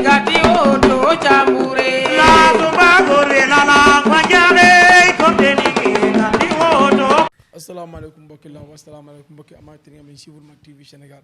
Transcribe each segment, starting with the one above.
gati oto chambure la tumba gore la fajare konteni gati oto. asalaamaaleykum mbokki lamb asalaamaaleykum mbokki amateur yi nga xam ne suivre Mak TV Sénégal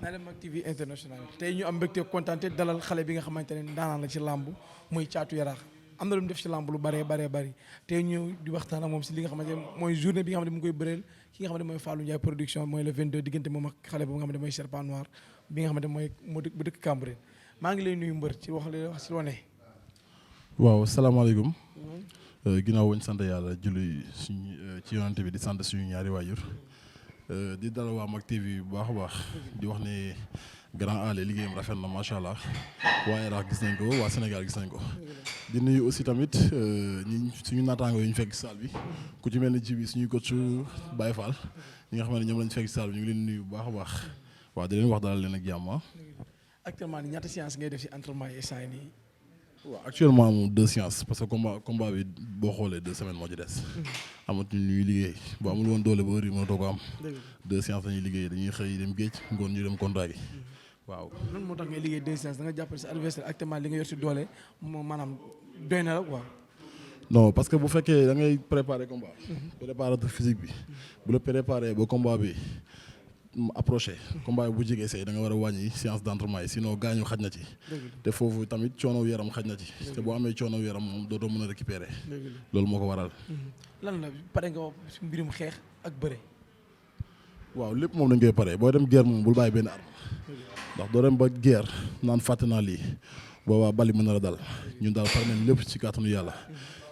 naa leen Mak TV international tey ñu am mbégte kontaan te dalal xale bi nga xamante ne daanaan la ci lamb muy Thiatou Yarakh am na lu mu def ci lamb lu bëree bëri tey ñëw di waxtaan ak moom si li nga xamante ne mooy journée bi nga xam ne mu ngi koy bëreel ki nga xamante ne mooy Fallou Ndiaye production mooy le 22 diggante moom ak xale boobu nga xamante ne mooy Serpent Noir bi nga xamante ne mooy moo bu dëkk Cambérène maa ngi lay nuyu mbër ci wax si loo ne. waaw salaamaaleykum ginnaaw wañ sant yàlla julli suñu ci yonante bi di sant suñu ñaari waajur di dalal waa Mak TV bu baax a baax di wax ne grand ale liggéeyam rafet na macha allah waa Yarakh gis nañ ko waa Sénégal gis nañ ko di nuyu aussi tamit ñi suñu naataango yi ñu fekk salle bi ku ci mel ni ci bi suñu coach Baye Fall ñi nga xam ne ñoom lañ fekk salle bi ñu ngi leen nuyu bu baax a baax waaw di leen wax dalal leen ak jàmm. actuellement nii ñaata séance ngay def si entraînement yi instant nii. waaw actuellement moom 2 séances parce que combat bi boo xoolee 2 semaines moo ci des. amatuñu ñuy liggéey boo amul woon doole ba heure yi mënatoo ko am. 2 séances la ñuy liggéey dañuy xëy dem géej ngoon ñu dem contact yi waaw. lan moo tax ngay liggéey 2 séances da nga jàppale sa adversaire actuellement li nga yor si doole moom maanaam doy na la quoi. non parce que bu fekkee da ngay préparer combat. préparateur physique bi. bu la préparer ba combat bi approché combat bu jegee say da nga war a wàññi séance d'entraînement yi sinon gaañu xaj na ci te foofu tamit coono yaram xaj na ci te boo amee coono yaram moom dootoo mën a récupérer loolu moo ko waral lan la pare nga si mbirum xeex ak bëre waaw lépp moom dañ koy pare boo dem guerre moom bul bàyyi benn arme ndax doo dem ba guerre naan fàtte naa lii boobaa bali mën na la dal ñun daal pare nañ lépp ci kàttanu yàlla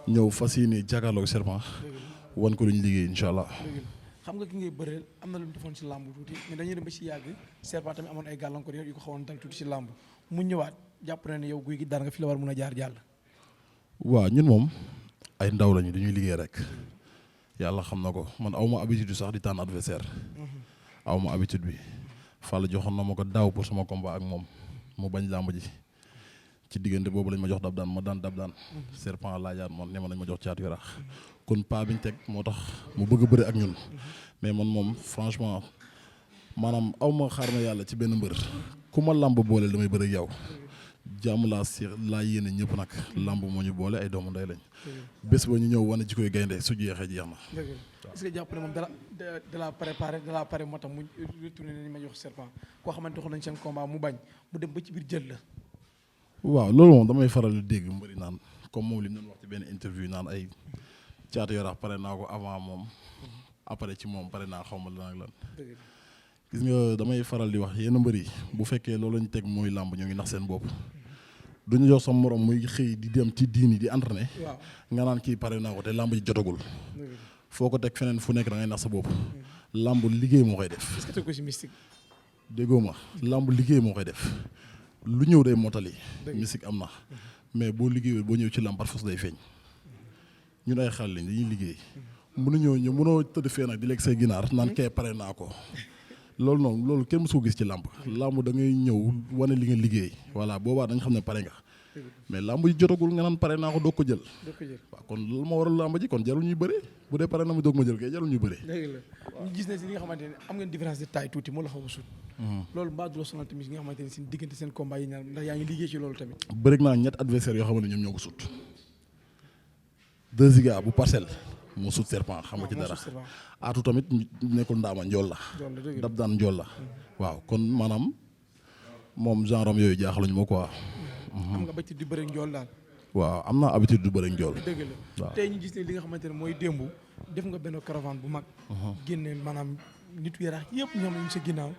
ñëw fas yéene jàkkaarloog Serpent wan ko lu ñu liggéey incha allah. xam nga ki ngay bëreel am na lu mu defoon si làmb tuuti mais dañuy dem ba si yàgg Serpent tamit amoon ay gàllankoor yu ko xawoon dal tuuti si làmb mu ñëwaat jàpp na ne yow guy gi dara nga fi la war mun a jaar jàll. waaw ñun moom ay ndaw lañu dañuy liggéey rek yàlla xam na ko man aw ma habitude sax di tànn adversaire aw ma habitude bi Fall joxoon na ma ko daaw pour sama combat ak moom mu bañ làmb ji ci diggante boobu lañ ma jox dab daan ma daan dab daan Serpent laajaat man ne ma nañ ma jox Thiatou Yarakh kon pas biñ teg moo tax mu bëgg a bëri ak ñun mais man moom franchement maanaam aw ma xaar ma yàlla ci benn mbër ku ma làmb boole damay bëri ak yow jàmm laa yéene ñëpp nag làmb moo ñu boole ay doomu ndey lañ bés ba ñu ñëw wane ji koy gaynde su jeexee jeex na. est-ce que jàpp ne moom da la préparé da la pare moo tax mu retourné nañ ma jox Serpent koo xamante ne nañ seen combat mu bañ mu dem ba ci biir jël la. waaw loolu moom damay faral di dégg mbëri naan comme moom li mu doon wax ci benn interview naan ay Thiatou Yarakh pare naa ko avant moom après ci moom pare naa xaw ma lan ak lan gis nga damay faral di wax yenn mbër yi bu fekkee loolu lañu teg mooy làmb ñoo ngi nax seen bopp duñu jox sa morom muy xëy di dem ci diini di entraîné nga naan kii pare naa ko te làmb ji jotagul foo ko teg feneen fu nekk da ngay nax sa bopp làmb liggéey moo koy def. est-ce que teg ko ci mystique. déggoo ma làmb liggéey moo koy def lu ñëw day motali. mystique am na mais boo liggéeyul boo ñëw ci làmb par force day feeñ. ñun ay xale lañ dañuy liggéey mënoo tëdd fee nag di lekk say ginaar naan kay pare naa ko loolu noonu loolu kenn mësu ko gis ci làmb làmb da ngay ñëw wane li nga liggéey voilà boobaa dañ xam ne pare nga mais làmb yi jotagul nga naan pare naa ko doog ko jël waaw kon loolu moo waral làmb ji kon jarul ñuy bëre bu dee pare na mu doog ma jël kay jarul ñuy bëre ñu gis ne si li nga xamante ne am ngeen différence de taille tuuti moo la xaw a sut loolu mbaa du la sonal tamit nga xamante ne seen diggante seen combat yi ñaar ndax yaa ngi liggéey ci loolu tamit bëri naa ñett adversaire yoo xam ne ñoom ñoo ko sut 2 Ziga bu Parcelles moo sut Serpent xam nga ci dara aatu tamit nekkul ndaama njool la dab daan njool la waaw kon maanaam moom genre am yooyu jaaxaluñu ma quoi. am nga habitude di bëre njool daal. waaw am naa habitude du bëre njool. dëgg la waaw tey ñu gis ne li nga xamante ne mooy démb def nga benn caravane bu mag. génne maanaam nitu Yarakh yëpp ñoom ñu sa ginnaaw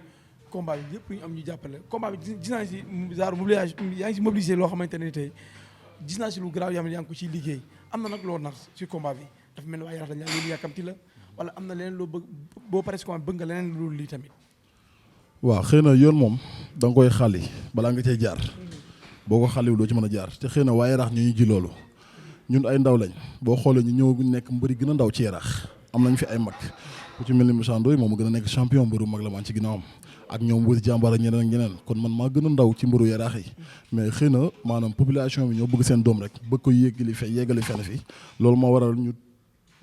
combat bi yëpp ñu am ñu jàppale combat bi gis naa si genre mobilisation yaa ngi si mobilisé loo xamante ne tey gis naa si lu garaaw yaa ngi ko ciy liggéey am na nag loo nar si combat bi dafa mel ni waa Yarakh dañ leen yàkkamti la wala am na leneen loo bëgg boo paree si combat bëgg nga leneen loolu lii tamit. waaw xëy na yoon moom da nga koy xali balaa nga cay jaar boo ko xaliwul doo ci mën a jaar te xëy na waa Yarakh ñu ji loolu ñun ay ndaw lañ boo xoolee ñu ñëw nekk mbëri gën a ndaw ci Yarakh am nañ fi ay mag ku ci mel ni Moussa Ndoye moom gën a nekk champion mbëru mag la maan ci ginnaawam ak ñoom wër jàmbaar ak ñeneen ak ñeneen kon man maa gën a ndaw ci mbëru Yarakh yi mais xëy na maanaam population bi ñoo bëgg seen doom rek bëgg ko yeggali fenn fi loolu moo waral ñu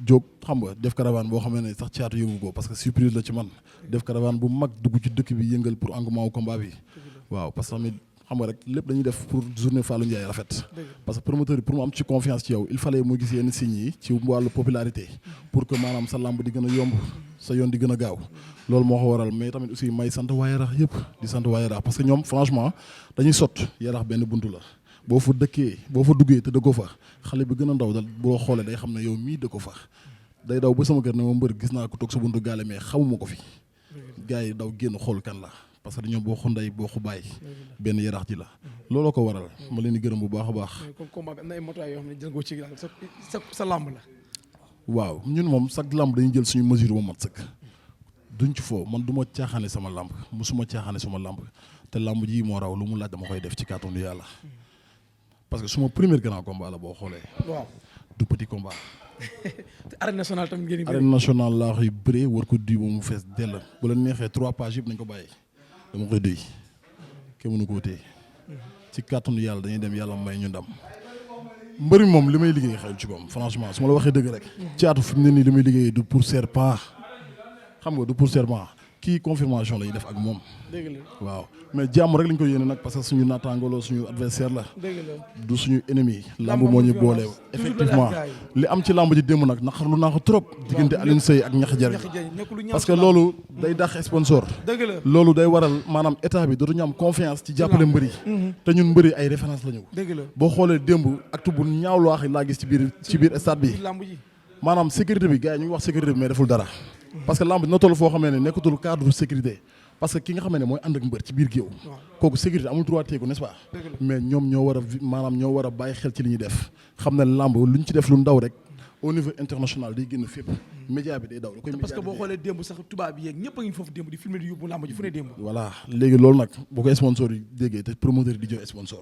jóg xam nga def caravane boo xam ne sax Thiatou yëngu ko parce que surprise la ci man def caravane bu mag dugg ci dëkk bi yëngal pour engouement wu combat bi waaw parce que tamit xam nga rek lépp dañuy def pour journée Fallou Ndiaye rafet. parce que promoteur bi pour mu am ci confiance ci yow il fallait mu gis yenn signes yi ci wàllu popularité pour que maanaam sa lamb di gën a yomb sa yoon di gën a gaaw loolu moo ko waral mais tamit aussi may sant waa Yaraax yëpp di sant waa Yaraax parce que ñoom franchement dañuy sot Yaraax benn buntu la boo fa dëkkee boo fa duggee te dëkkoo fa xale bi gën a ndaw dal boo xoolee day xam ne yow mii dëkkoo fa day daw ba sama kër ne ma mbër gis naa ko toog sa buntu gaale mais xamuma ko fi gars yi daw génn xool kan la parce que dañoo boo xu ndey boo xu bàyyi benn Yaraax ji la looloo ko waral ma leen di gërëm bu baax a baax. comme combat bi am na ay motuwaay yoo xam ne jël nga ci sa lamb la. waaw ñun moom chaque lamb dañuy jël suñu mesure ba mat sëkk duñ ci foo man du ma caaxaane sama lamb musuma caaxaane sama lamb te lamb ji moo raw lu mu laaj dama koy def ci kàttanu yàlla parce que suma premier grand combat la boo xoolee. waaw du petit combat. te arène nationale tamit ngeen di bëri. arène nationale laa koy bëree war ko duy ba mu fees dell bu la neexee 3 pages yëpp nañ ko bàyyi dama koy duy kenn mënu koo téye ci kàttanu yàlla dañuy dem yàlla may ñu ndam mbëri moom li may liggéey xel ci moom franchement su ma la waxee dëgg rek. caatu fi mu ne nii li may liggéey du pour serpent xam nga du pour serpent kii confirmation la ñuy def ak moom. dëgg la waaw mais jàmm rek lañ ko yéene nag parce que suñu naataangoloo suñu adversaire la. dëgg la du suñu ennemi. lamb moo ñu boole effectivement li am ci lamb ji démb nag naqarlu naa ko trop. diggante Alioune Seye ak ñax jariñ parce que loolu day dàq sponsor. dëgg la loolu day waral maanaam état bi dootuñu am confiance ci jàppale mbëri. te ñun mbëri ay référence la ñu. dëgg la boo xoolee démb acte bu ñaaw loo xam laa gis ci biir stade bi. maanaam sécurité bi gars yi ñu ngi wax sécurité bi mais deful dara. parce que lamb dina toll foo xamee ne nekkatul cadre sécurité parce que ki nga xamee ne mooy ànd ak mbër ci biir géew kooku sécurité amul droit teeku n'est-ce pas mais ñoom ñoo war a maanaam ñoo war a bàyyi xel ci li ñuy def xam ne lamb lu ñu ci def lu ndaw rek au niveau international day génn fépp média bi day daw da koy parce que boo xoolee démb sax tubaab yi yeeg ñëpp a ngi foofu démb di filmer di yóbbu lamb ji fu ne démb voilà léegi loolu nag bu ko sponsor yi déggee te promoteur yi di jox sponsor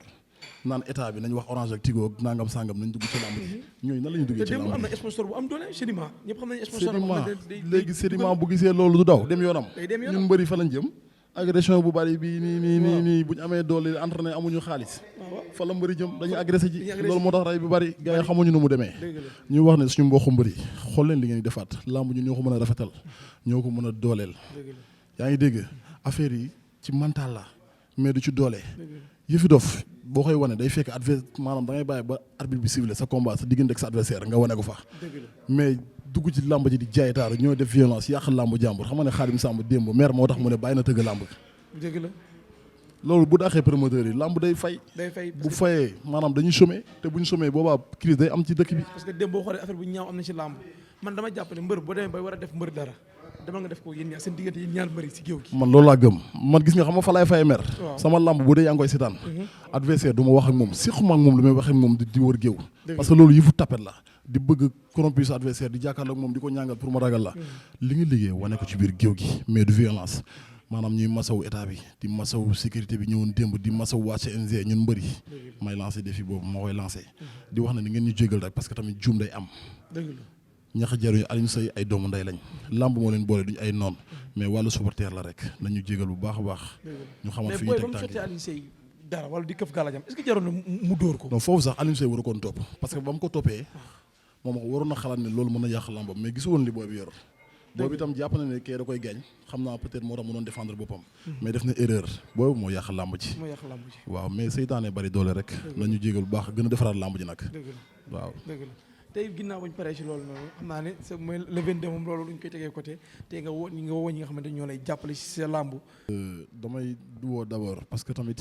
naan état bi nañ wax Orange ak Tigo nangam sangam nañ dugg ci lamb ji ñooñu nan la ñuy duggee ci lamb am na sponsor bu am doole Sedima ñëpp xam nañ sponsor Sedima léegi Sedima bu gisee loolu du daw dem yoonam ñun mbëri fa lañ jëm agression bu bari bi nii bu ñu amee doole entraîné amuñu xaalis fa la mbëri jëm dañuy agressé ji loolu moo tax rey bi bari gars yi xamuñu nu mu demee ñuy wax ne suñu mbokku mbëri xool leen li ngeen di defaat lamb ñu ñoo ko mën a rafetal ñoo ko mën a dooleel yaa ngi dégg affaire yi ci mental la mais du ci doole yëfi dof boo koy wane day fekk maanaam da ngay bàyyi ba arbitre bi sifflé sa combat sa diggante ak sa adversaire nga wane ko fa mais dugg ci làmb ji di jaaytaar ñoo def violence yàq làmb jàmbur xam nga ne Xaadim Samb démb maire moo tax mu ne bàyyi na tëgg làmb dëgg la loolu bu daaxee promoteur yi làmb day fay bu fayee maanaam dañuy chômer te buñ chômer boobaa crise day am ci dëkk bi parce que démb boo xoolee affaire bu ñaaw am na ci làmb man dama jàpp ne mbër boo demee bay war a def mbër dara dama nga def ko yéen ñaar seen diggante yéen ñaar mbëri si géew gi man loolu laa gëm man gis nga xam nga fa laay fay mer sama lamb bu dee yaa ngi koy seetaan adversaire du ma wax ak moom siquma ak moom lu may wax ak moom di wër géew parce que loolu yëfu tapet la di bëgg corrompre sa adversaire di jàkkaarloo ak moom di ko ñàngal pour ma ragal la li nga liggéey wane ko ci biir géew gi mais du violence maanaam ñuy masawu état bi di masawu sécurité bi ñëwoon démb di masawu waa CNG ñun mbëri may lancé défi boobu moo koy lancé di wax ne ni ngeen ñu jégal rek parce que tamit juum day am ñax jaruñu Alioune Seye ay doomu nday lañ lamb moo leen boole duñ ay noon mais wàllu supporter la rek nañu jégal bu baax a baax ñu xamal fi ñu teg tànk Alioune Seye dara wala di këf gàllajam est-ce que jaroon na mu dóor ko non foofu sax Alioune Seye war a koon topp parce que ba mu ko toppee moom waroon na xalaat ne loolu mën na yàq lambam mais gisu woon li booy bi yor boobu itam jàpp na ne kee da koy gaañ xam naa peut-être moo tax mu doon défendre boppam mais def na erreur boobu moo yàq lamb ji waaw mais seytaane bari doole rek nañu jégal bu baax gën a defaraat lamb ji nag waaw tey ginnaaw bañ paree ci loolu noonu xam naa ne c'est mooy le 22 moom loolu luñ koy tegee côté te nga woo ñi nga xamante ñoo lay jàppale ci sa làmb damay woo d'abord parce que tamit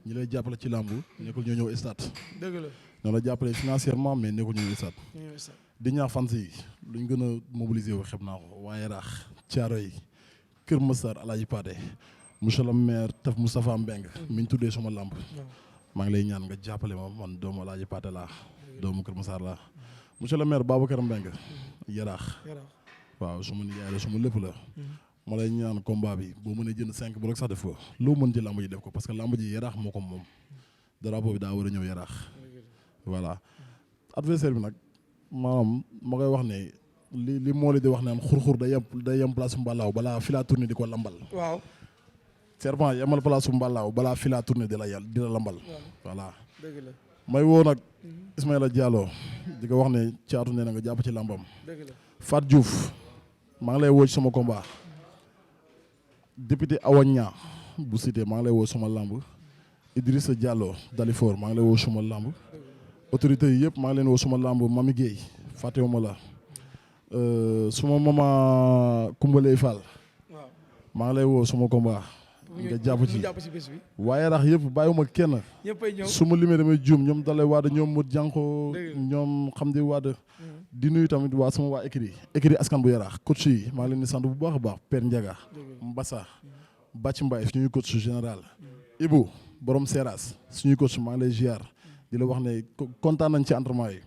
ñi lay jàppale ci làmb nekkul ñoo ñëw stade dëgg la ñoo la jàppale financièrement mais nekkul ñëw stade di ñaax fans yi luñ gën a mobiliser wu xeb naa ko waaye raax caaro yi Kër Massar Alaaji Paate monsieur le maire Taf Moustapha Mbeng mi ñu tuddee sama làmb maa ngi lay ñaan nga jàppale ma man doomu Alaaji Paate laa doomu Kër Massar laa monsieur le maire Babacar Mbengue yaraax waaw su ma nijaay la su ma lépp la ma lay ñaan combat bi boo mënee jënd 5 bu rek sax def ko loo mën ci làmb ji def ko parce que làmb ji yaraax moo ko moom drapeau bi daa war a ñëw yaraax voilà adversaire bi nag maanaam ma koy wax ne li moo li di wax naan xur-xur day yem place mbalaaw balaa fila tourné di ko lambal waaw serpent yemal place mbalaaw balaa fila tourné di la lambal voilà may woo nag Ismaïla Diallo di ko wax ne caatu nee na nga jàpp ci làmbam Fat Diouf maa ngi lay woo ci sama combat député Awaña bu cité maa ngi lay woo sama làmb Idrissa Diallo Dalifor maa ngi lay woo suma lamb autorités yi yëpp maa ngi leen woo suma lamb Mami Guèye fàttewuma la suma mama Koumbaley Fall maa ngi lay woo suma combat nga jàpp ci bés bi waaye rax yëpp bàyyiwuma kenn su ma limee damay juum ñoom dalay waada ñoom mu jànko ñoom xam di waada di nuyu tamit waa sama waa écrit askan bu yaraax coach yi maa ngi leen di sant bu baax a baax Père Ndiaga Mbassa Bàcc Mbaye suñuy coach général Ibou borom Seras suñuy coach maa ngi lay ziar di la wax ne kontaan nañ ci entraînement yi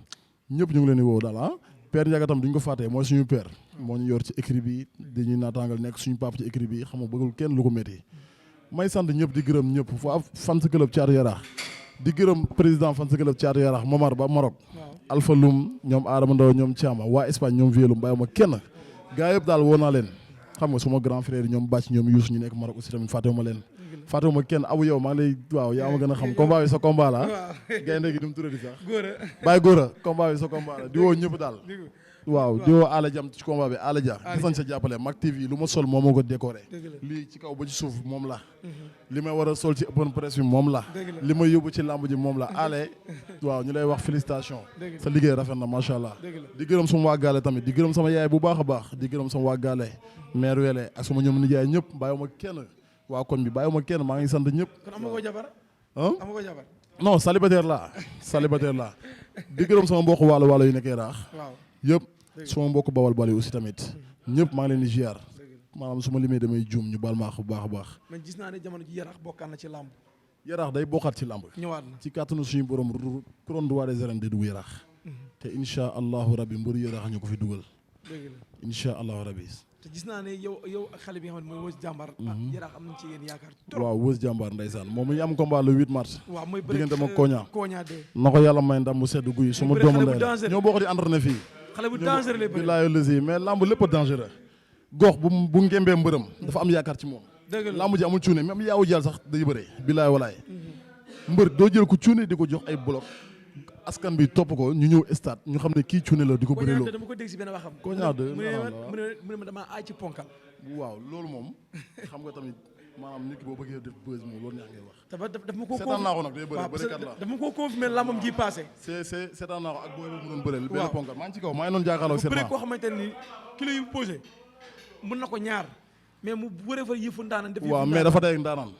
ñëpp ñu ngi leen di woo daal ah Père Ndiaga tam duñ ko fàttee mooy suñu père moo ñu yor ci écrit bi dañuy naataangal nekk suñu papa ci écrit bi xam nga bëggul kenn lu ko métti may sant ñëpp di gërëm ñëpp waa fans club Thiatou Yarakh di gërëm président fans club Thiatou Yarakh Momar ba Maroc Alpha Loum ñoom Adama Ndaw ñoom Thiama waa Espagne ñoom Vielum bàyyiwuma kenn gaa yëpp daal woo naa leen xam nga suma grand frère ñoom Bàcc ñoom Youssou ñu nekk Maroc aussi tamit fàttewuma leen fàttewuma kenn abu yow maa ngi lay waaw yaa ma gën a xam combat bi sa combat la gaynde gi du mu turadi sax bàyyi góora combat bi sa combat la di woo ñëpp daal waaw di woo Ala Jam ci combat bi Ala Dia gis nañ sa jàppale Mak TV lu ma sol moom moo ko décoré lii ci kaw ba ci suuf moom la li may war a sol ci open press bi moom la li may yóbbu ci lamb ji moom la ale waaw ñu lay wax félicitation sa liggéey rafet na macha allah di gërëm sama waa gaale tamit di gërëm sama yaay bu baax a baax di gërëm sama waa gaale maire wele ak sama ñoom nijaay ñëpp bàyyiwuma kenn waa koñ bi bàyyiwuma kenn maa ngi sant ñëpp kon am nga ko jabar non célibataire la di gërëm sama mbokk waalo yu nekkee raax yëpp suma mbokk bawal bali aussi tamit ñëpp maa ngi leen di ziar maanaam su ma limee damay juum ñu baal maa bu baax a baax. man gis naa ne jamono ji Yarakh bokkaan na ci làmb. Yarakh day bokkaat ci làmb. ñëwaat na ci kàttanu suñu borom couronne roi des arènes day dugg Yarakh. te incha allahu rabi mbëru Yarakh ñu ko fi dugal. dëgg la incha allahu rabi. te gis naa ne yow ak xale bi nga xam ne mooy Weuz Diambar. Yarakh am nañ ci yéen yaakaar trop. waaw Weuz Diambar ndeysaan moom mi ñu am combat le 8 mars. waaw mooy bëri diggante ma Koña. Koña de. na ko yàlla may ndam bu sedd guy suma doomu ndey la ñoo bokk di entraîné fii. xale bu dangereux lay bëri bilaay lësi mais lamb lépp dangereux gox bu ngembee mbërëm dafa am yaakaar ci moom lamb ji amul cuune même yaawu jàll sax day bëree bilaay walaay mbër doo jël ko cuune di ko jox ay bloc askan bi topp ko ñu ñëw stade ñu xam ne kii cuune la di ko bëree loo dama ko dégg si benn waxam Koña de mu ne ma damaa aay ci ponkal waaw loolu moom xam nga tamit maanaam nit ki boo bëggee def buzz moom loolu neex ngay wax daf ma ko seetaan naa ko nag day bëre bërekat la daf ma ko confirmé lambam ji passé seetaan naa ko ak booy boobu mu doon bëreel benn ponkal maa ngi ci kaw maa ngi doon jàkkaarloo ak bëre koo xamante ni kilo yu posé mën na ko ñaar mais mu bëre fa yëfu ndaanan def waaw mais dafa day ak ndaanaan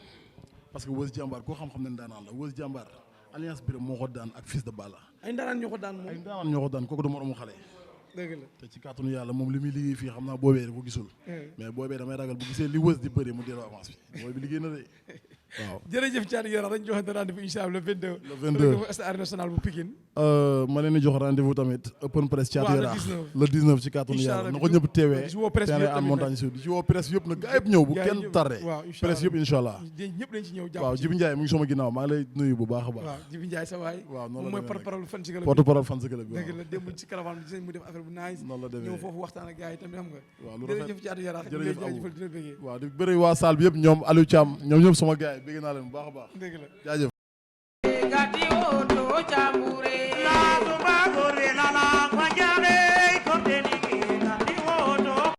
parce que Weuz Diambar koo xam-xam ne ndaanaan la Weuz Diambar alliance bi moo ko daan ak fils de Balla ay ndaanaan ñoo ko daan moom ay ndaanaan ñoo ko daan kooku du moromu xale dëgg la te ci kàttanu yàlla moom li muy liggéey fii xam naa boobee da ko gisul mais boobee damay ragal bu gisee li Weuz di bëri mu delloo avance bi booy bi liggéey na de waaw jërëjëf Thiatou Yarakh dañ joxante rendez-vous incha allah le 22 le 22 stade national bu Pikine ma leen di jox rendez-vous tamit open press Thiatou Yarakh le 19 ci kàttanu yàlla na ko ñëpp teewee terrain en montagne sud di ci woo presse yëpp na gaa yëpp ñëw bu kenn tardé presse yëpp incha allah ñëpp dañ ci ñëw jàpp waaw Jibi Ndiaye mu ngi sama ginnaaw maa ngi lay nuyu bu baax a baax waaw Jibi Ndiaye sa waay waaw moom mooy porte-parole fan si porte-parole fan si club bi dëgg la démb ci caravane bi gis nañ mu def affaire bu nice noonu la demee ñëw foofu waxtaan ak gars yi tamit xam nga waaw lu jërëjëf Thiatou Yarakh jërëjëf jaajëfal di la bëggee waaw di bëri waa salle bi yëpp ñoom Aliou Thiam ñoom ñëpp sama gars yi bëgg naa leen bu baax a baax dëgg la jaajëf gati o to chambure la tumba gore la la